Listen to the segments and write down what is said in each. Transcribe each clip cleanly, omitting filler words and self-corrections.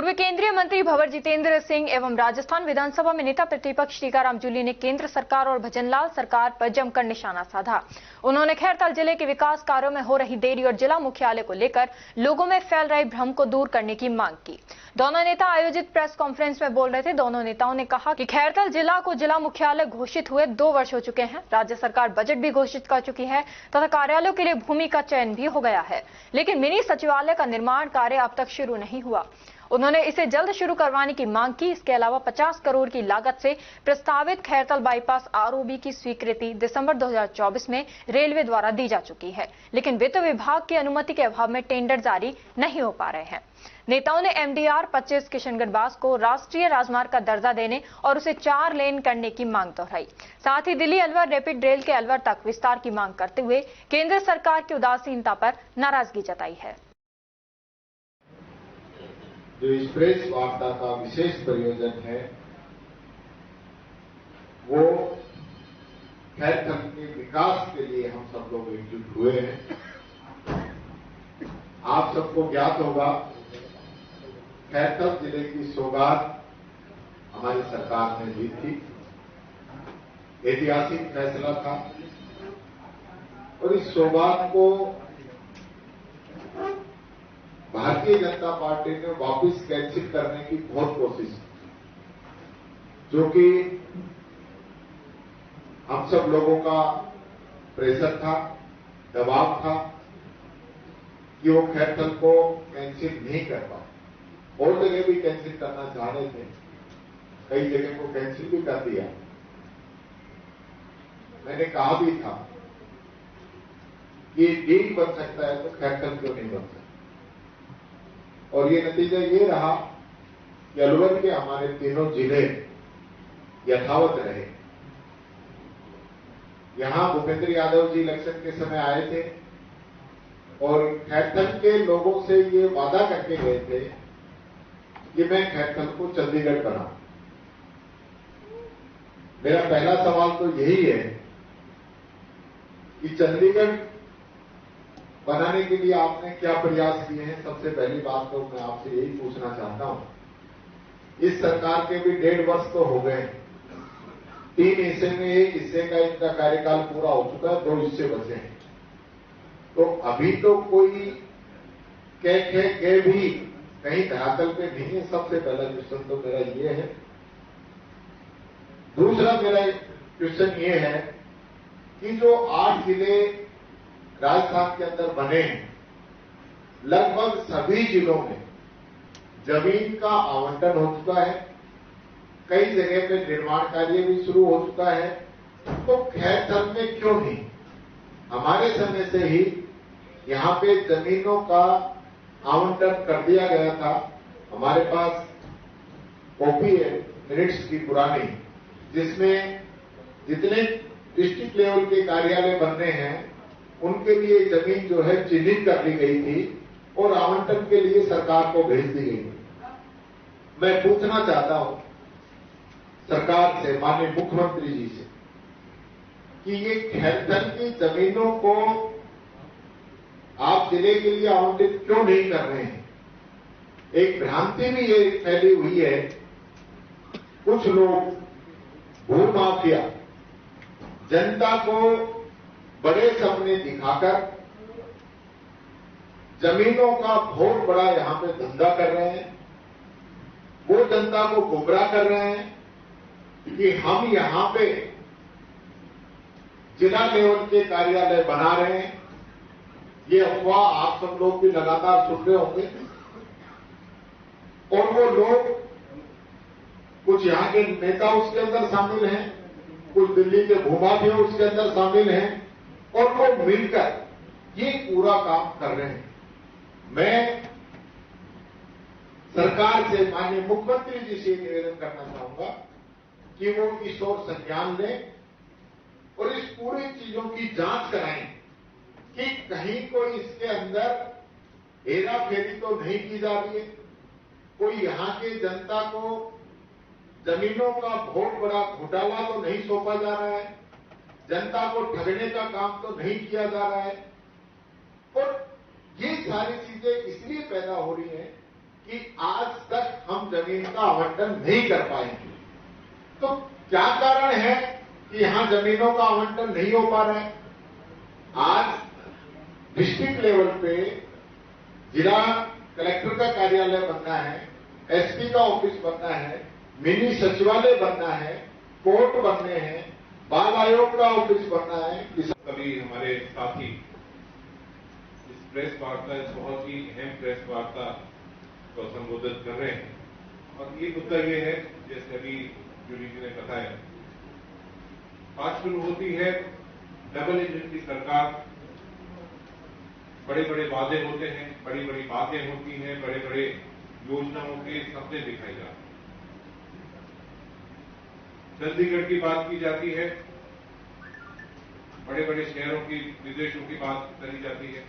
पूर्व केंद्रीय मंत्री भंवर जितेंद्र सिंह एवं राजस्थान विधानसभा में नेता प्रतिपक्ष टीकाराम जूली ने केंद्र सरकार और भजनलाल सरकार पर जमकर निशाना साधा। उन्होंने खैरताल जिले के विकास कार्यों में हो रही देरी और जिला मुख्यालय को लेकर लोगों में फैल रहे भ्रम को दूर करने की मांग की। दोनों नेता आयोजित प्रेस कॉन्फ्रेंस में बोल रहे थे। दोनों नेताओं ने कहा कि खैरताल जिला को जिला मुख्यालय घोषित हुए 2 वर्ष हो चुके हैं। राज्य सरकार बजट भी घोषित कर चुकी है तथा कार्यालयों के लिए भूमि का चयन भी हो गया है, लेकिन मिनी सचिवालय का निर्माण कार्य अब तक शुरू नहीं हुआ। उन्होंने इसे जल्द शुरू करवाने की मांग की। इसके अलावा 50 करोड़ की लागत से प्रस्तावित खैरताल बाईपास आरओबी की स्वीकृति दिसंबर 2024 में रेलवे द्वारा दी जा चुकी है, लेकिन वित्त विभाग की अनुमति के अभाव में टेंडर जारी नहीं हो पा रहे हैं। नेताओं ने MDR 25 किशनगढ़ बास को राष्ट्रीय राजमार्ग का दर्जा देने और उसे 4 लेन करने की मांग दोहराई। साथ ही दिल्ली अलवर रैपिड रेल के अलवर तक विस्तार की मांग करते हुए केंद्र सरकार की उदासीनता पर नाराजगी जताई है। जो इस प्रेस वार्ता का विशेष प्रयोजन है वो खैरताल के विकास के लिए हम सब लोग एकजुट हुए हैं। आप सबको ज्ञात होगा खैरताल जिले की सौगात हमारी सरकार ने दी थी। ऐतिहासिक फैसला था और इस सौगात को भारतीय जनता पार्टी ने वापस कैंसिल करने की बहुत कोशिश की, जो कि हम सब लोगों का प्रेशर था, दबाव था कि वो खैरताल को कैंसिल नहीं कर पाए। और जगह भी कैंसिल करना चाह रहे थे, कई जगह को कैंसिल भी कर दिया। मैंने कहा भी था कि डील बन सकता है तो खैरताल क्यों नहीं बन सकता। और ये नतीजा ये रहा कि अलवर के हमारे तीनों जिले यथावत रहे। यहां भूपेंद्र यादव जी इलेक्शन के समय आए थे और खैरताल के लोगों से ये वादा करके गए थे कि मैं खैरताल को चंडीगढ़ बनाऊं। मेरा पहला सवाल तो यही है कि चंडीगढ़ बनाने के लिए आपने क्या प्रयास किए हैं। सबसे पहली बात तो मैं आपसे यही पूछना चाहता हूं। इस सरकार के भी 1.5 वर्ष तो हो गए। 3 हिस्से में 1 हिस्से का इनका कार्यकाल पूरा हो चुका है, 2 हिस्से बचे हैं। तो अभी तो कोई कह भी कहीं धरातल पे नहीं है। सबसे पहला क्वेश्चन तो मेरा ये है। दूसरा मेरा क्वेश्चन ये है कि जो 8 जिले राजस्थान के अंदर बने हैं, लगभग सभी जिलों में जमीन का आवंटन हो चुका है। कई जगह पे निर्माण कार्य भी शुरू हो चुका है। तो खैरताल में क्यों नहीं? हमारे समय से ही यहां पे जमीनों का आवंटन कर दिया गया था। हमारे पास कॉपी है मिनट्स की पुरानी, जिसमें जितने डिस्ट्रिक्ट लेवल के कार्यालय बनने हैं उनके लिए जमीन जो है चिन्हित कर ली गई थी और आवंटन के लिए सरकार को भेज दी गई थी। मैं पूछना चाहता हूं सरकार से, माननीय मुख्यमंत्री जी से, कि ये खैरताल की जमीनों को आप जिले के लिए आवंटित क्यों नहीं कर रहे हैं? एक भ्रांति भी ये फैली हुई है। कुछ लोग भूमाफिया जनता को बड़े सपने दिखाकर जमीनों का बहुत बड़ा यहां पे धंधा कर रहे हैं। वो जनता को गुमराह कर रहे हैं कि हम यहां पे जिला लेवल के कार्यालय बना रहे हैं। ये अफवाह आप सब लोग भी लगातार सुन रहे होंगे। और वो लोग, कुछ यहां के नेता उसके अंदर शामिल हैं, कुछ दिल्ली के भूमाफिया उसके अंदर शामिल हैं और वो मिलकर ये पूरा काम कर रहे हैं। मैं सरकार से, माननीय मुख्यमंत्री जी से निवेदन करना चाहूंगा कि वो इस ओर संज्ञान लें और इस पूरी चीजों की जांच कराएं कि कहीं कोई इसके अंदर हेरा फेरी तो नहीं की जा रही है। कोई यहां के जनता को जमीनों का बहुत बड़ा घोटाला तो नहीं सौंपा जा रहा है। जनता को ठगने का काम तो नहीं किया जा रहा है। और ये सारी चीजें इसलिए पैदा हो रही हैं कि आज तक हम जमीन का आवंटन नहीं कर पाएंगे। तो क्या कारण है कि यहां जमीनों का आवंटन नहीं हो पा रहा है? आज डिस्ट्रिक्ट लेवल पे जिला कलेक्टर का कार्यालय बनना है, एसपी का ऑफिस बनना है, मिनी सचिवालय बनना है, कोर्ट बनने हैं, बाल आयोग का ऑफिस बनना है। कभी हमारे साथी इस प्रेस वार्ता, इस बहुत ही अहम प्रेस वार्ता को संबोधित कर रहे हैं और ये मुद्दा ये है, जैसे अभी जूली जी ने बताया, बात शुरू होती है डबल इंजन की सरकार, बड़े बड़े वादे होते हैं, बड़ी बड़ी बातें होती हैं, बड़े बड़े योजनाओं के सपने दिखाए जाते हैं। चंडीगढ़ की बात की जाती है, बड़े बड़े शहरों की, विदेशों की बात करी जाती है,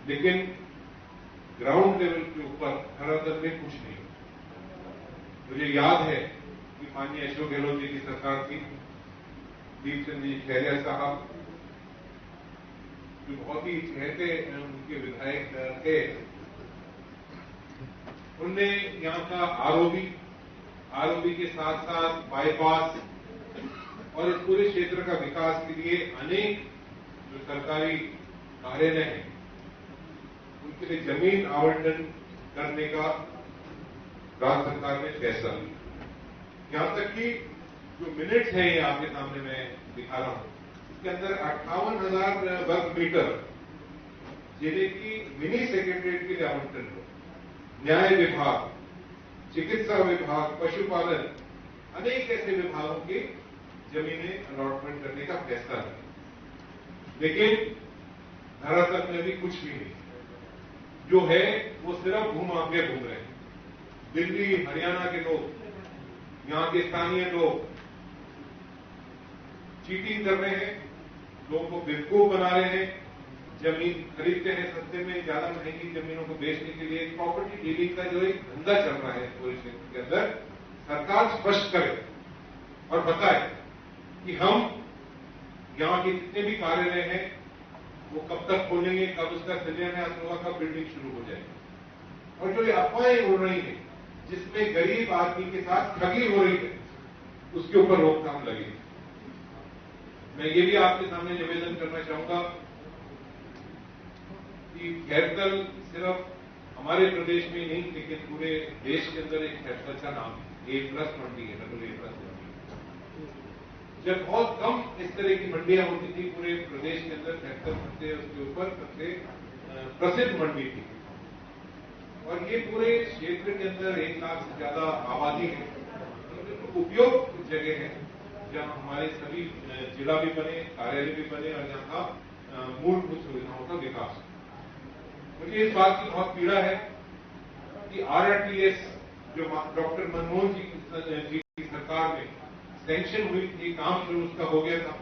लेकिन ग्राउंड लेवल के ऊपर धरातल में कुछ नहीं। मुझे याद है कि माननीय अशोक गहलोत जी की सरकार थी, दीपचंद जी खैरिया साहब जो बहुत ही चहेते उनके विधायक थे, उनने यहां का आरओबी के साथ साथ बाईपास और इस पूरे क्षेत्र का विकास के लिए अनेक जो सरकारी कार्यालय हैं उनके लिए जमीन आवंटन करने का राज्य सरकार ने फैसला लिया। यहां तक कि जो मिनट्स हैं ये आपके सामने मैं दिखा रहा हूं, इसके अंदर 58,000 वर्ग मीटर जिले की मिनी सेक्रेटरीट के लिए आवंटन हो, न्याय विभाग, चिकित्सा विभाग, पशुपालन, अनेक ऐसे विभागों के जमीनें अलॉटमेंट करने का फैसला है, लेकिन धरातल में भी कुछ भी नहीं जो है, वो सिर्फ घूम आगे घूम रहे हैं। दिल्ली हरियाणा के लोग, यहां के स्थानीय लोग चीटिंग कर रहे हैं, लोगों को बेवकूफ बना रहे हैं, जमीन खरीदते हैं सस्ते में, ज्यादा महंगी जमीनों को बेचने के लिए प्रॉपर्टी डीलिंग का जो एक धंधा चल रहा है पूरे क्षेत्र के अंदर। सरकार स्पष्ट करे और बताए कि हम यहां के जितने भी कार्यालय हैं वो कब तक खोलेंगे, कब उसका शिलान्यास होगा, कब बिल्डिंग शुरू हो जाएगी। और जो ये अफवाहें उड़ रही है जिसमें गरीब आदमी के साथ ठगी हो रही है, उसके ऊपर रोकथाम लगेगी। मैं ये भी आपके सामने निवेदन करना चाहूंगा कि खैरतल सिर्फ हमारे प्रदेश में नहीं लेकिन पूरे देश के अंदर एक खैरतल का नाम है, A+ मंडी है, AA+ मंडी। जब बहुत कम इस तरह की मंडियां होती थी पूरे प्रदेश के अंदर, खैरतल सबसे उसके ऊपर सबसे प्रसिद्ध मंडी थी और ये पूरे क्षेत्र के अंदर 1 लाख से ज्यादा आबादी है, उपयोग जगह है जहां हमारे सभी जिला भी बने, कार्यालय भी बने और जहां का मूलभूत सुविधाओं का विकास। मुझे इस बात की बहुत पीड़ा है कि RRTS जो डॉक्टर मनमोहन जी की सरकार में सैंक्शन हुई थी, काम शुरू उसका हो गया था,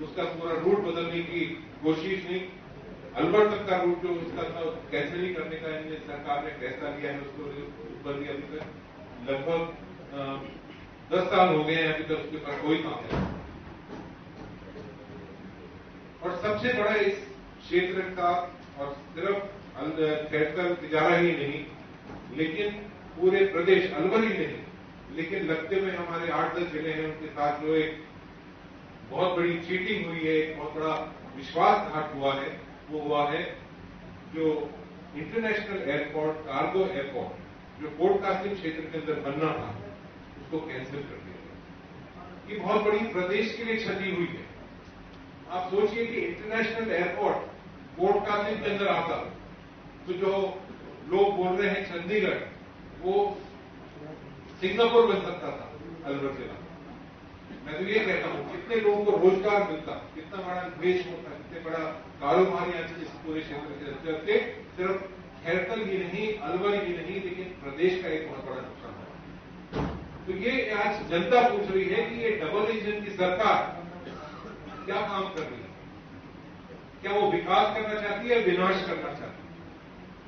उसका पूरा रूट बदलने की कोशिश नहीं, अलवर तक का रूट जो उसका था कैंसिल ही करने का इन्हें सरकार ने फैसला लिया है, उसको ऊपर भी अभी तक लगभग 10 साल हो गए हैं, अभी तक उसके ऊपर कोई काम नहीं। और सबसे बड़ा इस क्षेत्र का, और सिर्फ खैरतल तिजारा ही नहीं लेकिन पूरे प्रदेश, अलवर ही नहीं लेकिन लगते हुए हमारे 8-10 जिले हैं, उनके साथ जो एक बहुत बड़ी चीटिंग हुई है, एक बहुत बड़ा विश्वासघात हुआ है, वो हुआ है जो इंटरनेशनल एयरपोर्ट, कार्गो एयरपोर्ट जो पोर्ट कासिम क्षेत्र के अंदर बनना था उसको कैंसिल कर दिया। ये बहुत बड़ी प्रदेश के लिए क्षति हुई है। आप सोचिए कि इंटरनेशनल एयरपोर्ट पोर्ट कासिम के अंदर आता तो जो लोग बोल रहे हैं चंडीगढ़, वो सिंगापुर बन सकता था अलवर जिला। मैं तो ये कहता हूं कितने लोगों को रोजगार मिलता, कितना बड़ा निवेश होता, कितने बड़ा कारोबार यहाँ इस पूरे क्षेत्र के अंदर से सिर्फ खैरतल ही नहीं, अलवर ही नहीं लेकिन प्रदेश का एक बहुत बड़ा नुकसान है। तो ये आज जनता पूछ रही है कि ये डबल इंजन की सरकार क्या काम कर रही है, क्या वो विकास करना चाहती है, विनाश करना चाहती है?